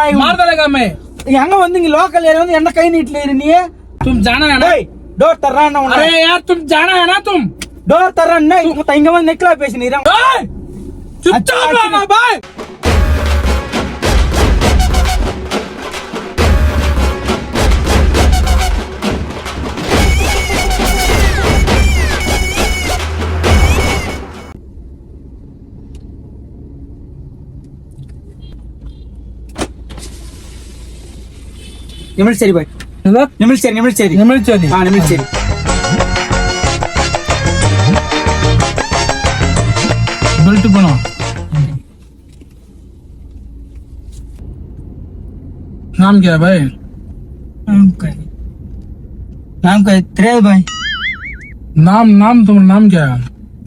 भाई मार डालेगा मैं। यंगा वंदिंग लोकल एरिया वंदि एंड कई नीटले इरनी तुम जाना है ना? डोर तररा ना उन्ना अरे यार तुम जाना है ना? तुम डोर तररा नहीं मत इंगा वंदि नेकला पेसनी रा चुपचाप रहना भाई। निमिलचेरी भाई निमिलचेरी हां निमिलचेरी बेल्ट बना। नाम क्या है भाई? नाम का तेरे भाई नाम तुम्हारा नाम क्या है?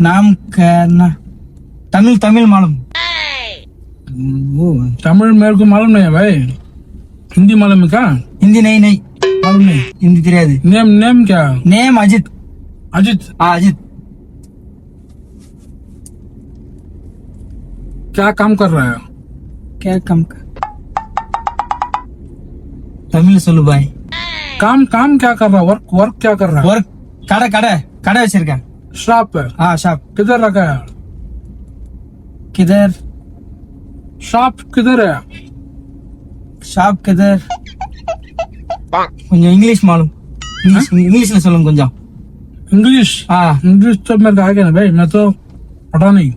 नाम का ना तमिल मालूम वो तमिल मेरे को मालूम नहीं है भाई। हिंदी मालूम है क्या? हिंदी नहीं मालूम नहीं। हिंदी तेरे नेम क्या? नेम अजित अजित क्या काम कर रहा है? क्या काम का तमिल सोलू भाई काम क्या कर रहा है? वर्क क्या कर रहा है? वर्क கடை வச்சிருக்கேன் शॉप है। हाँ शॉप किधर रखा है? किधर शॉप किधर है? शॉप किधर கொஞ்சம் இங்கிலீஷ் மாலும் इंग्लिश சொல்லுங்க கொஞ்சம் इंग्लिश तो मेरे को आगे ना भाई। मैं तो पढ़ा नहीं।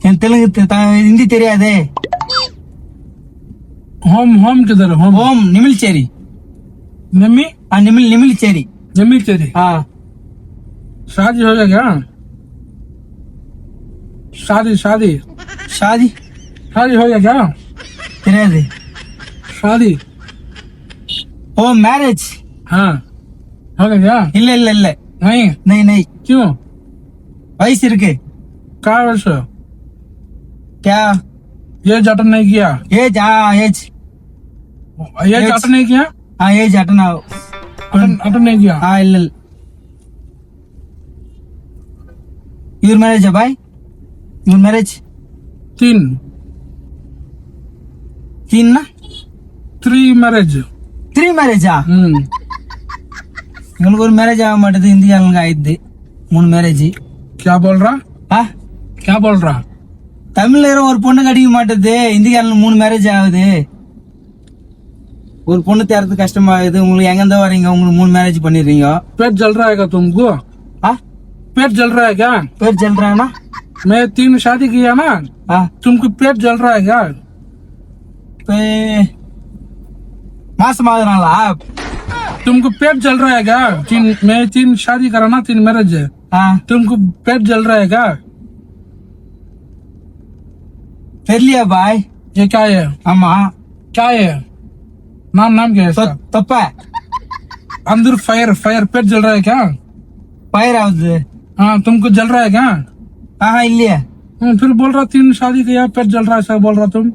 எனக்கு தெலுங்கு हिंदी தெரியாதே। होम किधर है? होम निमिलचेरी निमी निमिलचेरी हाँ शादी हो गया क्या? शादी हो गया क्या? தெரியாது शादी ओ मैरिज हाँ हो गया क्या? இல்ல नहीं क्यों? वयसु இருக்கு क्या वैसे? क्या ये अटेंड नहीं किया? एज अटेंड नहीं किया? हाँ एज अटेंड नहीं किया? हाँ இல்ல your marriage है भाई your marriage 3 ना 3 मैरिज 3 மேரேஜா உங்களுக்கு ஒரு மேரேஜ் ஆக மாட்டேது இந்தி ஆளுங்க ஆயிடுது 3 மேரேஜ் क्या बोल रहा? தமிழ்ல ஒரு பொண்ணு கிடைக்க மாட்டேது இந்தி ஆளுங்க 3 மேரேஜ் ஆகுது ஒரு பொண்ணு தேர்றது கஷ்டமாகுது உங்களுக்கு எங்க இருந்தா வரீங்க உங்களுக்கு 3 மேரேஜ் பண்ணிடுறீங்க पेट जल रहा है क्या तुमको? पेट जल रहा है क्या? पेट जल रहा है ना मैं 3 शादी किया ना तुमको पेट जल रहा है क्या? மாசமாகறனால तुमको पेट जल रहा है क्या? मैं 3 शादी करा ना 3 मैरिज है। तुमको पेट जल रहा है क्या? फिर लिया भाई ये क्या है? ஆமா क्या है? नाम क्या है इसका? तप्पा अंदर फायर पेट जल रहा है क्या? फायर आउट हाँ तुमको जल रहा है क्या? हाँ இல்லையா फिर बोल रहा 3 शादी किया पेट जल रहा है ऐसा बोल रहा तुम।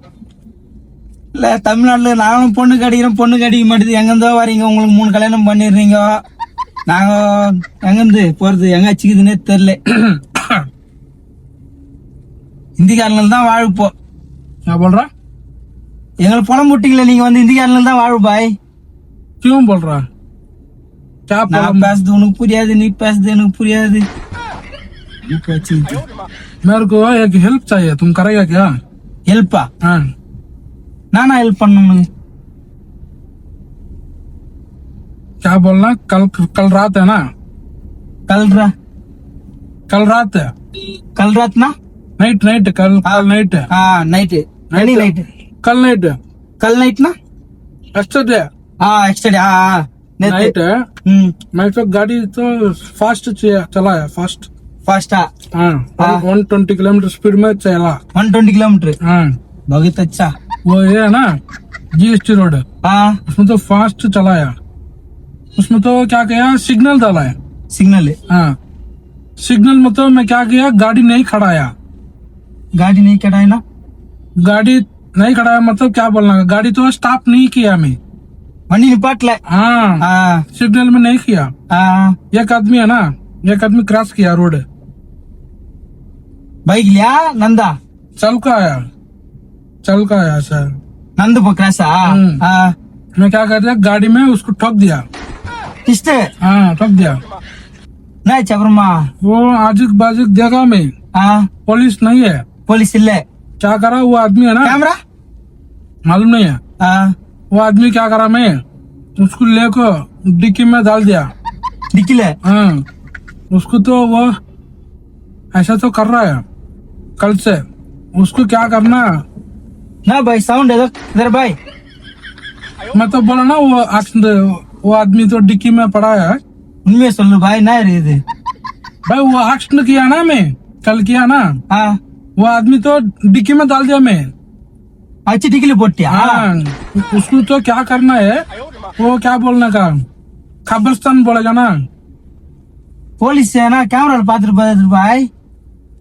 இல்ல தமிழ்நாட்டுல நானும் பொண்ணு கிடைக்க மாட்டேது எங்க இருந்தோ வரீங்க உங்களுக்கு 3 கல்யாணம் பண்ணிடுறீங்க நாங்க எங்க இருந்து போறது எங்க வச்சுக்குதுன்னே தெரியல இந்திக்காரர்கள் தான் வாழ்ப்போம் क्या बोल रहा? எங்களுக்கு பணம் முட்டிங்களே நீங்க வந்து இந்திக்காரர்கள் தான் வாழ் பாய் क्यों बोल रहा? क्या நான் பேசுறது உனக்கு புரியாது நீ பேசுறது எனக்கு புரியாது मेरे को एक हेल्प चाहिए तुम करेगा क्या? हेल्पा हाँ नाना हेल्प பண்ணனும் क्या बोलना? कल रात है ना? कल रात है कल रात ना नाइट कल नाइट है। हाँ नाइट कल नाइट ना एक्स्ट्रा हाँ एक्स्ट्रा हाँ नाइट है। मैं तो गाड़ी तो फास्ट चलाया फास्ट हाँ 120 किलोमीटर स्पीड में चला 120 किलोमीटर हाँ बहुत अच्छा वो ये है ना GST रोड हाँ उसमें तो फास्ट चलाया। उसमें तो क्या किया सिग्नल डाला है हाँ सिग्नल में तो मैं क्या किया गाड़ी नहीं खड़ाया ना गाड़ी नहीं खड़ाया मतलब क्या बोलना गाड़ी तो स्टॉप नहीं किया मैं वंडी निपाटले हाँ सिग्नल में नहीं किया। एक आदमी है ना एक आदमी क्रॉस किया रोड बाइक लिया नंदा चल का आया सर नंद क्रॉसा हाँ मैं क्या कर दिया, गाड़ी में उसको ठोक दिया। किसने हाँ ठोक दिया। नहीं चबरमा वो आजुक बाजुक जगह में हाँ पुलिस नहीं है। पुलिस इल्ले क्या करा वो आदमी है ना, कैमरा मालूम नहीं है। हाँ वो आदमी क्या करा, मैं उसको लेकर डिक्की में डाल दिया। निकले हाँ उसको तो वो ऐसा तो कर रहा है कल से, उसको क्या करना। ना भाई साउंड इधर भाई मैं तो बोला ना वो आदमी तो डिक्की में पड़ा है। उनमें सोलू भाई ना रे இது भाई वो एक्सीडेंट किया ना, मैं कल किया ना, हाँ वो आदमी तो डिक्की में डाल दिया मैं। अच्छी टिकली पोटिया हाँ उसको तो क्या करना है, वो क्या बोलने का, खबरस्तान बोलेगा ना। पुलिस है ना कैमरा पात्र भाई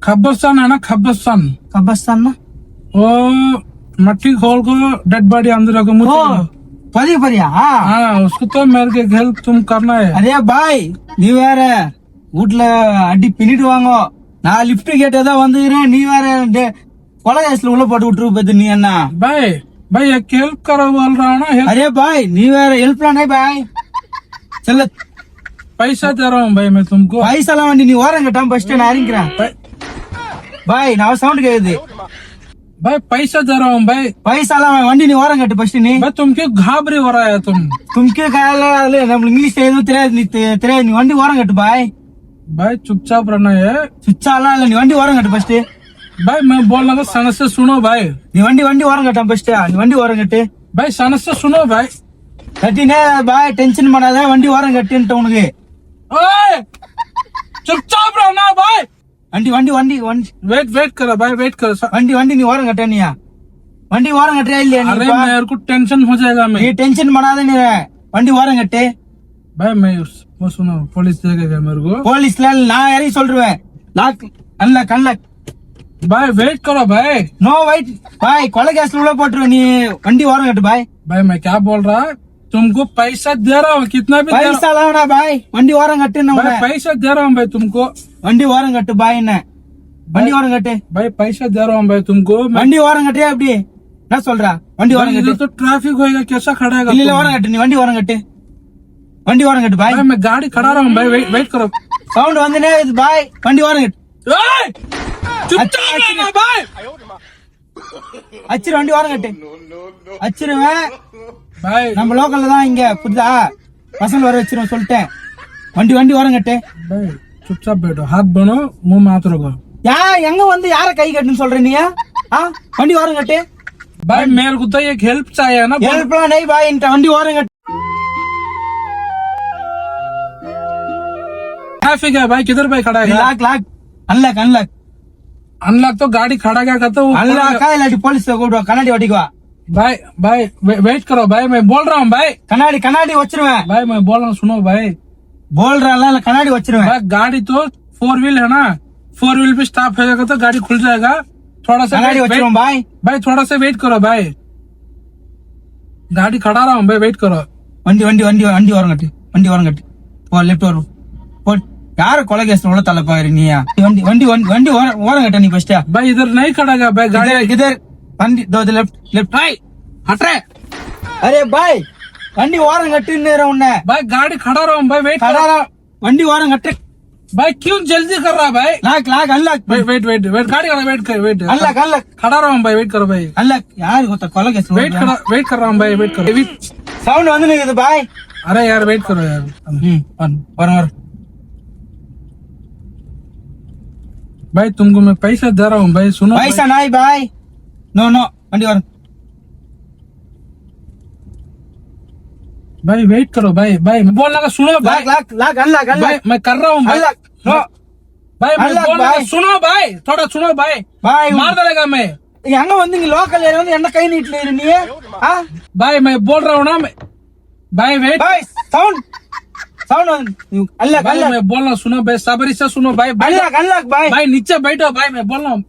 खबरस्तान है ना, खबरस्तान। कब्रस्तान ना वो मट्टी खोल को डेड बॉडी अंदर रखो ओ मुझे। परी परिया हाँ हाँ उसको तो मेरे के हेल्प तुम करना है। अरे भाई நீ வேற வீட்ல அடி பின்னிட்டு வாங்க, நான் லிஃப்ட் கேட்டதா வந்துக்கிறேன், நீ வேற கொலை கேஸ்ல உள்ள போட்டு விட்டுரு பத்து நீ என்ன। भाई भाई एक हेल्प करो बोल रहा हूँ ना, help। अरे भाई நீ வேற ஹெல்ப் नहीं भाई चल पैसा दे रहा हूँ भाई मैं तुमको। பைசாலாம் வண்டி நீ ஓரம் கட்டாம ஃபர்ஸ்ட் நான் அறிக்கிறேன் பாய் நான் சவுண்ட் கேக்குது भाई पैसा दे रहा हूँ भाई। பைசாலாம் வண்டி நீ ஓரம் கட்டு ஃபர்ஸ்ட் நீ भाई तुम क्यों घाबरे हो रहा है तुम। तुमके कायला நம்ம இங்கிலீஷ் எதுவும் தெரியாது நீ தெரியாது, நீ வண்டி ஓரம் கட்டு பாய் भाई चुपचाप रहना है। சுச்சாலாம் இல்ல, நீ வண்டி ஓரம் கட்டு ஃபர்ஸ்ட் भाई मैं बोल रहा सन से सुनो भाई। நீ வண்டி ஓரம் கட்டாம ஃபர்ஸ்ட் நீ வண்டி ஓரம் கட்டு भाई सन से सुनो भाई। கட்டினே பாய் டென்ஷன் பண்ணாத வண்டி ஓரம் கட்டுன்ட்டு உனக்கு ओए चुपचाप रहना भाई। வண்டி வண்டி வண்டி வண்டி वेट करो भाई, वेट करो। வண்டி நீ ஓரம் கட்டனியா வண்டி ஓரம் கட்டுறியா இல்லையா நீ अरे இப்ப? मेरे को टेंशन हो जाएगा நீ मैं। டென்ஷன் பண்ணாத நீ வண்டி ஓரம் கட்டு भाई मैं वो सुनो, पुलिस देखेगा मेरे को। போலீஸ்ல நான் யாரையும் சொல்றேன் லாக் அன்லாக் அன்லாக் भाई वेट करो भाई। நோ வெயிட் பாய் கொலை கேஸ்ல உள்ள போட்டுரு நீ வண்டி ஓரம் கட்டு பாய் भाई मैं क्या बोल रहा, तुमको पैसा दे रहा हूँ, कितना भी दे रहा பைசா வேணா பாய் வண்டி ஓரம் கட்டு हूँ भाई, पैसा दे रहा हूँ भाई तुमको। வண்டி ஓரம் கட்டு பாய் என்ன வண்டி ஓரம் கட்டு भाई पैसा दे रहा हूँ भाई तुमको। வண்டி ஓரம் கட்டியா எப்படி என்ன சொல்றா வண்டி ஓரம் भाई கட்டு इधर तो ट्रैफिक होएगा, कैसा खड़ा है। இல்ல இல்ல ஓரம் கட்டு நீ வண்டி ஓரம் கட்டு வண்டி ஓரம் கட்டு பாய் भाई मैं गाड़ी खड़ा रहा हूँ भाई, वेट करो। சவுண்ட் வந்துனே இது பாய் வண்டி ஓரம் கட்டு ओए, चुपचाप रहना भाई। அச்சிரு வண்டி ஓரம் கட்டு அச்சிருவேன் भाई நம்ம லோக்கல்ல தான் இங்க புரியுதா பசங்க வர வச்சிருவோம் சொல்லிட்டேன் வண்டி ஓரம் கட்டு भाई चुपचाप बैठो, हाथ बनो, मुंह में हाथ रखो। எங்க வந்து யார கை கட்டுன்னு சொல்ற நீ வண்டி ஓரம் கட்டு भाई मेरे को तो एक हेल्प चाहिए ना। ஹெல்ப்லாம் नहीं भाई இந்த வண்டி ஓரம் கட்டு ट्रैफिक है भाई, किधर भाई खड़ा है। Lock lock unlock unlock unlock तो गाड़ी खड़ा क्या करता हूँ। அன்லாக்கா இல்லாட்டி போலீஸ் கூப்பிடுவா கண்ணாடி ஓட்டிக்குவா भाई भाई वेट करो भाई, मैं बोल रहा हूँ भाई। கண்ணாடி வச்சிருவேன் भाई मैं बोल रहा हूँ सुनो भाई। போல்றால இல்ல கண்ணாடி வச்சிருவேன் भाई गाड़ी तो 4 व्हील है ना, 4 व्हील पे स्टॉप हो जाएगा तो गाड़ी खुल जाएगा। थोड़ा सा கண்ணாடி வச்சிருவோம் பாய் भाई थोड़ा सा वेट करो भाई, गाड़ी खड़ा रहा हूँ भाई, वेट करो। வண்டி ஓரம் கட்டு போ லெஃப்ட் வரும் போ யார கொலை கேஸ் உள்ள தள்ள பாரு நீ வண்டி ஓரம் கட்ட நீ ஃபர்ஸ்ட் भाई इधर नहीं खड़ा गया भाई, गाड़ी किधर வண்டி दो लेफ्ट भाई हट रहे। अरे भाई வண்டி ஓரம் கட்டுன்னு உன்ன भाई गाड़ी खड़ा रहा हूँ भाई, वेट करो। கடாரா வண்டி ஓரம் கட்டு भाई क्यों जल्दी कर रहा भाई। லாக் அன்லாக் वेट गाड़ी खड़ा, वेट कर, वेट அன்லாக் खड़ा रहा हूँ भाई, वेट करो भाई। அன்லாக் யாரு கொத்த கொலை கேஸ் वेट कर रहा हूँ भाई, वेट करो। சவுண்ட் வந்து நிக்குது பாய் अरे यार वेट करो यार। வர भाई तुमको मैं पैसा दे रहा हूँ भाई, सुनो भाई। பைசா நாய் பாய் நோ வண்டி ஓரம் भाई वेट करो भाई, मैं बोलना का सुनो भाई। லாக் அன்லாக் भाई मैं कर रहा हूँ भाई। Unlock, no. भाई मैं अनलॉक, बोलना का भाई। सुनो भाई, थोड़ा सुनो भाई, பாய் मार डालेगा मैं। எங்க வந்து நீ லோக்கல் ஏரியா வந்து என்ன கை நீட்ல இரு நீ भाई मैं बोल रहा हूँ ना भाई वेट। பாய் சவுண்ட் அன்லாக் भाई मैं बोल रहा हूँ सुनो भाई, सबरी से सुनो भाई। அன்லாக் பாய் भाई नीचे बैठो भाई, मैं बोल रहा नो हूँ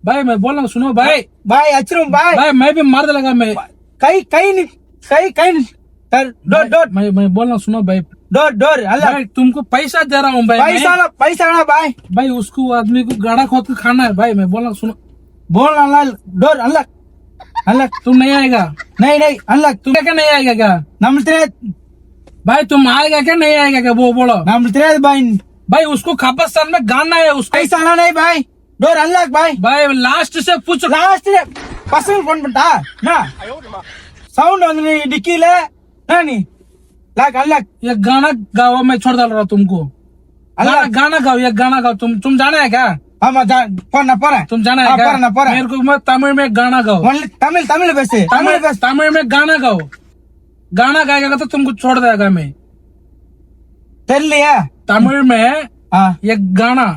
भाई, मैं बोल रहा हूँ सुनो भाई। பாய் அச்சிரும் பாய் भाई मैं भी मार डालेगा मैं। கை डोर मैं बोल रहा हूँ सुनो भाई। डोर अल्लाह भाई तुमको पैसा दे रहा हूँ भाई, पैसा ना भाई भाई उसको आदमी को गाड़ा खोद के खाना है भाई, मैं बोल रहा हूँ सुनो। बोल अल्लाह डोर अल्लाह अनलॉक तुम नहीं आएगा? नहीं अनलॉक तुम क्या नहीं आएगा क्या? नंबर तेरे भाई तुम आएगा क्या नहीं आएगा क्या वो बोलो। नंबर तेरे भाई भाई उसको कब्रिस्तान में गाना है उसको। ऐसा आना नहीं भाई डोर अनलॉक भाई भाई लास्ट से पूछ। लास्ट பசங்க போன் பண்ணிட்டா சவுண்ட் வந்து டிக்கில நீ லாக் अनलॉक ये गाना गाओ मैं छोड़ डाल रहा हूँ तुमको। गाना गाओ ये गाना गाओ तुम जाना है क्या? ஆமா போறேன் போறேன் तुम जाना है क्या? நான் போறேன் मेरे को मैं तमिल में गाना गाओ। ஒன்லி தமிழ் பேசு तमिल में गाना गाओ। गाना गाएगा तो तुमको छोड़ देगा मैं। தெரியலையா तमिल में ये गाना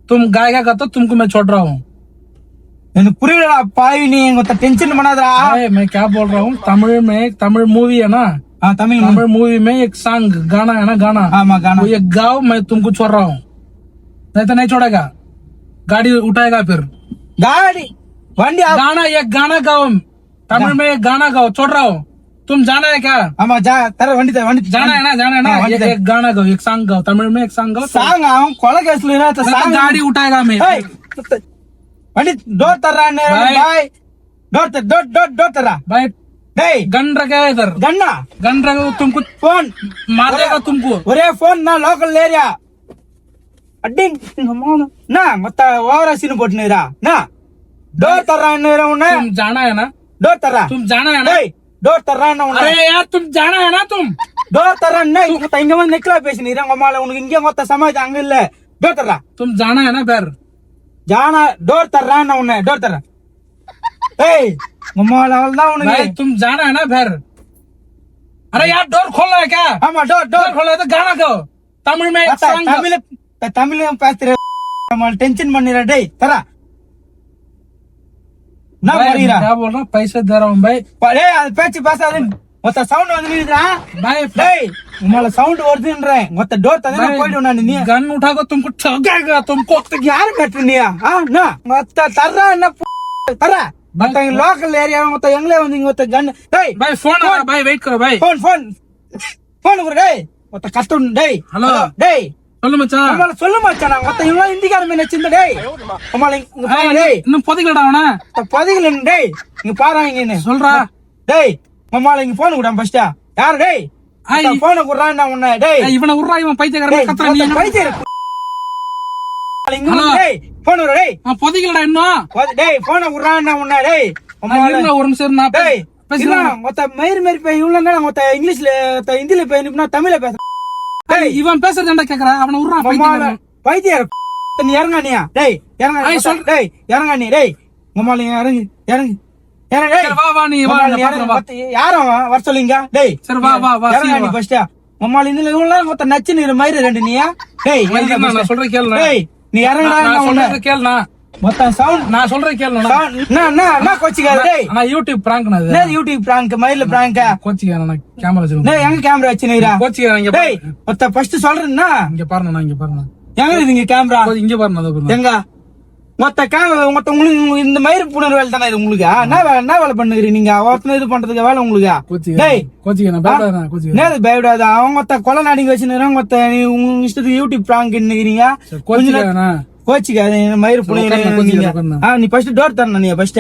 तुम गाएगा तो तुमको मैं छोड़ रहा हूँ। எனக்கு புரியலடா பாவி நீ எங்க டென்ஷன் பண்ணாதடா मैं क्या बोल रहा हूँ तमिल मूवी है ना। तमिल मूवी में एक सॉन्ग गाना है ना गाना। ஆமா गाना वो ये गाओ मैं तुमको छोड़ रहा हूँ नहीं तो नहीं छोड़ेगा गाड़ी उठाएगा फिर। गाड़ी वंडी गाना ये गाना गाओ तमिल में एक गाना गाओ छोड़ रहा हूँ। तुम जाना है क्या? ஆமா தர வண்டி जाना है ना एक गाना गाओ एक सॉन्ग गाओ तमिल में एक सॉन्ग गाओ। சாங் அவன் கொலை கேஸ்ல இருக்க சாங் गाड़ी उठाएगा मैं। வண்டி டோர் தர்றானே பாய் டோர் தர்றா भाई டேய் गन रखा है इधर गन रखा तुमको போன் मार देगा तुमको। ஒரே போன் நான் லோக்கல் ஏரியா அடிங் ना மத்த ஓவரா சீன் போட்டுனேரா ना டோர் தர்றானே உன்னை तुम जाना है ना டோர் தர்றா तुम जाना है ना। டேய் டோர் தர்றானே உன்னை अरे यार तुम जाना है ना तुम டோர் தர்றானே இங்க வந்து நிக்கலா பேசினீரா உம்மால உனக்கு இங்க மொத்த சமாஜ் அங்க இல்ல டோர் தர்றா तुम जाना है ना फिर जाना डोर तर रहा ना उन्हें डोर तर मोबाइल उन्हें भाई तुम जाना है ना फिर। अरे यार डोर खोलना है क्या? हाँ डोर खोला है तो गाना गाओ तमिल में एक song गाओ। तमिल में पैसे टेंशन बन रहा डे तरा ना मरीरा क्या बोल रहा हूँ पैसे दे रहा हूँ भाई। पैसे पैसा மொத்த சவுண்ட் வந்துடுறா भाई டேய் உம்மால சவுண்ட் வருதுன்றேன் மொத்த டோர் தந்தா போய்டு நான் நீ गन उठा को तुमको ठगेगा तुमको யார் கட்டுனியா ना மொத்த தர்றா என்ன தர்றா மொத்த லோக்கல் ஏரியா மொத்த எங்களே வந்து இங்க மொத்த கன் டேய் भाई फोन आ भाई वेट करो भाई फोन குடு டேய் மொத்த கட்டும் டேய் ஹலோ டேய் சொல்லு மச்சான் உம்மால சொல்லு மச்சான் மொத்த இவங்க இந்திக்காரமே நச்சிந்த டேய் உம்மால இங்க பாரு டேய் இன்னும் பொதிக்கலடா அவன பொதிக்கல டேய் இங்க பாறா இங்க சொல்றா டேய் உம்மால இங்க போன் குடு ஃபர்ஸ்ட் யார் டேய் போன் குடுறான் நான் உன்னை டேய் இவன உர்றா இவன் பைத்தியக்காரன் கத்துற நீ பைத்தியக்காரன் டேய் போன் குடு டேய் பொதிக்கலடா இன்னும் டேய் போன் குடுறான் நான் உன்னை டேய் உம்மால ஒரு நிமிஷம் நான் டேய் பேசுறேன் மொத்த மயிர் மயிர் பே இவ்வளவு நேரம் மொத்த இங்கிலீஷ்ல ஹிந்தில பேசினா தமிழ்ல பேசுறேன் டேய் இவன் பேசுறத கேக்குறா அவன உர்றா பைத்தியக்காரன் நீ இறங்கானியா டேய் இறங்க டேய் இறங்க நீ டேய் உம்மால இறங்கு இறங்கு வா வா நீ வா யாரும் வர சொல்லுங்க டேய் சரி வா வா வா நீ ஃபர்ஸ்ட் மம்மால இந்த இவ்வளவு மொத்த நச்சு நீர் மயிர் ரெண்டு நீயா டேய் நான் சொல்றேன் கேளு டேய் நீ இறங்கடா நான் சொல்றேன் கேளுனா மொத்த சவுண்ட் நான் சொல்றேன் கேளுனா நான் கோச்சிக்காத டேய் நான் யூடியூப் பிராங்க் நான் இது யூடியூப் பிராங்க் மயிர்ல பிராங்க் கோச்சிக்காத நான் கேமரா வச்சிருக்கேன் டேய் எங்க கேமரா வச்சினீரா கோச்சிக்காத இங்க டேய் மொத்த ஃபர்ஸ்ட் சொல்றேன்னா இங்க பாருங்க நான் இங்க பாருங்க எங்க இது இங்க கேமரா இங்க பாருங்க அத பாருங்க எங்க மொத்த கேமரா மொத்த உங்களுக்கு இந்த மயிர் புணர் வேலை தானே இது உங்களுக்கு என்ன வேலை பண்ணுகிறீங்க நீங்க ஒருத்தன இது பண்றதுக்கு வேலை உங்களுக்கு டேய் கோச்சிக்காத பயப்படாத கோச்சிக்காத நேது பயப்படாத அவங்க மொத்த கொலை நாடிங்க வச்சுன்னு மொத்த நீ உங்க இஷ்டத்துக்கு யூடியூப் பிராங்க் நிக்கிறீங்க கோச்சிக்காத மயிர் புணர் நீ ஃபர்ஸ்ட் டோர் தரணும் நீ ஃபர்ஸ்ட்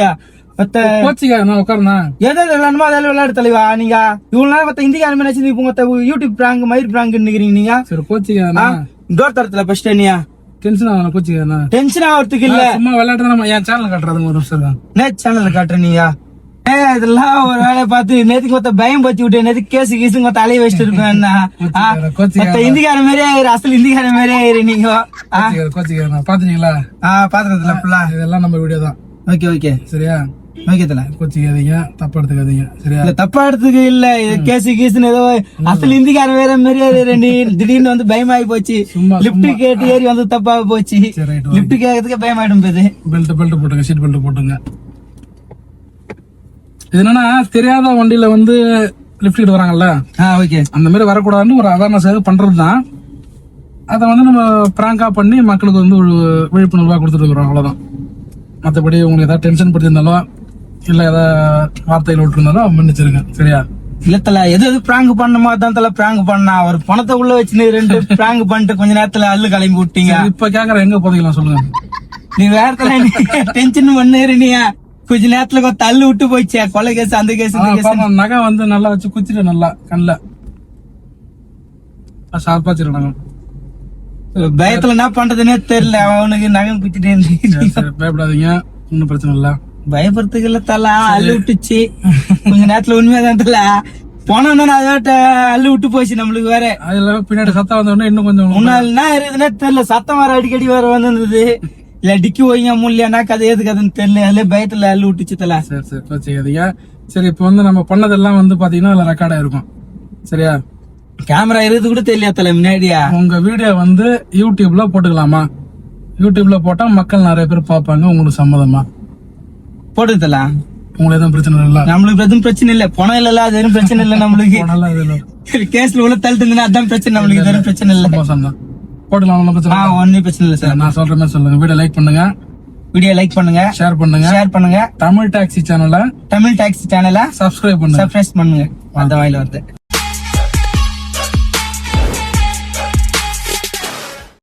மொத்த கோச்சிக்காத நான் உட்காருனா எதை விளையாடுமோ அதில் விளையாடு தலைவா நீங்க இவ்வளவு நேரம் மொத்த இந்திக்கார நினைச்சு இப்ப மொத்த யூடியூப் பிராங்க் மயிர் பிராங்க் நிக்கிறீங்க நீங்க சரி கோச்சிக்காத டோர் தரத்துல ஃபர்ஸ்ட் நீயா டென்ஷன் ஆகணும் கோச்சிக்காத டென்ஷன் ஆகிறதுக்கு இல்ல சும்மா விளையாடுறேன் என் சேனல் காட்டுறது ஒரு நிமிஷம் தான் நேத்து சேனல்ல காட்டுறீங்க இதெல்லாம் ஒரு வேலையை பார்த்து நேத்துக்கு மொத்த பயம் பத்தி விட்டு நேத்துக்கு கேசு கீசு மொத்த அலைய வச்சுட்டு இருப்பேன் இந்திக்கார மாதிரியே ஆயிரு அசல் இந்திக்கார மாதிரியே ஆயிரு நீங்க கோச்சிக்காத பாத்துட்டீங்களா பாத்துறதுல ஃபுல்லா இதெல்லாம் நம்ம வீடியோ தான் ஓகே ஓகே சரியா ஓகே தல கோச்சிக்காதீங்க தப்பா எடுத்துக்காதீங்க சரியா இல்ல தப்பா எடுத்துக்க இல்ல கேசு கீசுன்னு ஏதோ அசல் இந்திக்கார வேற மாதிரியே ரெண்டு திடீர்னு வந்து பயமாயி போச்சு லிப்ட் கேட்டு ஏறி வந்து தப்பா போச்சு லிப்ட் கேட்கறதுக்கு பயமாயிடும் போது பெல்ட் போட்டுங்க சீட் பெல்ட் போட்டுங்க. இது என்னன்னா தெரியாத வண்டியில வந்து லிஃப்ட் கிட்ட வராங்கல்ல ஓகே அந்த மாதிரி வரக்கூடாதுன்னு ஒரு அவேர்னஸ் பண்றதுதான். அதை வந்து நம்ம பிராங்கா பண்ணி மக்களுக்கு வந்து ஒரு விழிப்புணர்வா கொடுத்துட்டு இருக்கிறோம் அவ்வளவுதான். மற்றபடி உங்களுக்கு ஏதாவது டென்ஷன் படுத்திருந்தாலும் இல்ல ஏதாவது வார்த்தைகள் விட்டுருந்தாலும் மன்னிச்சிருங்க சரியா. இல்ல தல எது பிராங்க் பண்ணுமா தான் தல பிராங்க் பண்ணா ஒரு பணத்தை உள்ள வச்சு ரெண்டு பிராங்க் பண்ணிட்டு கொஞ்ச நேரத்துல அள்ளு கிளம்பி விட்டீங்க. இப்ப கேக்குற எங்க போதீங்களா சொல்லுங்க. நீ வேற தல டென்ஷன் பண்ணுறியா கொஞ்ச நேரத்துல கொஞ்சம் தள்ளு விட்டு போயிடுச்சு கொலை கேஸ் அந்த கேஸ் இந்த கேஸ் பாருங்க, நகை வந்து நல்லா வச்சு குத்திட்டு நல்லா கண்ணுல ஷார்ப்பா வச்சிருக்காங்க. பயத்துல என்ன பண்றதுன்னே தெரியல அவனுக்கு நகம் குத்திட்டே பயப்படாதீங்க, ஒன்னும் பிரச்சனை இல்ல. பயப்படுறதுக்கு இல்ல தலா அள்ளு விட்டுச்சு கொஞ்ச நேரத்துல உண்மையாதான் தல போனோம்னா அதாட்ட அள்ளு விட்டு போச்சு நம்மளுக்கு வேற. அதுல பின்னாடி சத்தம் வந்த உடனே இன்னும் கொஞ்சம் முன்னாள் என்ன இருக்குதுன்னே தெரியல சத்தம் வேற அடிக்கடி வேற வந்திருந்தது. இல்ல டிக்கி ஓய்ங்க முடியலன்னா கதை எதுக்குதுன்னு தெரியல அதுல பயத்துல அள்ளு விட்டுச்சு தல. சரி சரி வச்சுக்காதீங்க. சரி இப்ப வந்து நம்ம பண்ணதெல்லாம் வந்து பாத்தீங்கன்னா அதுல ரெக்கார்ட் ஆயிருக்கும் சரியா? கேமரா இருக்குது கூட தெரியல தல முன்னாடியா. உங்க வீடியோ வந்து யூடியூப்ல போட்டுக்கலாமா? யூடியூப்ல போட்டா மக்கள் நிறைய பேர் பாப்பாங்க, உங்களுக்கு சம்மதமா? போட்டுதல உங்களுக்கு எதுவும் பிரச்சனை இல்ல? நம்மளுக்கு எதுவும் பிரச்சனை இல்ல, பணம் இல்ல அது எதுவும் பிரச்சனை இல்ல நம்மளுக்கு. நல்லா இதுல கேஸ்ல உள்ள தள்ளிட்டு இருந்தா அதான் பிரச்சனை, நம்மளுக்கு எதுவும் பிரச்சனை இல்ல. சந்தோஷம் தான், போட்டுக்கலாம், ஒன்றும் பிரச்சனை இல்ல. ஒன்னும் பிரச்சனை இல்ல சார். நான் சொல்ற மாதிரி சொல்லுங்க. வீடியோ லைக் பண்ணுங்க, வீடியோ லைக் பண்ணுங்க, ஷேர் பண்ணுங்க. தமிழ் டாக்ஸி சேனலை தமிழ் டாக்ஸி சேனலை சப்ஸ்கிரைப் பண்ணுங்க. சப்ஸ்கிரைப் பண்ணுங்க. அந்த வாயில வருது.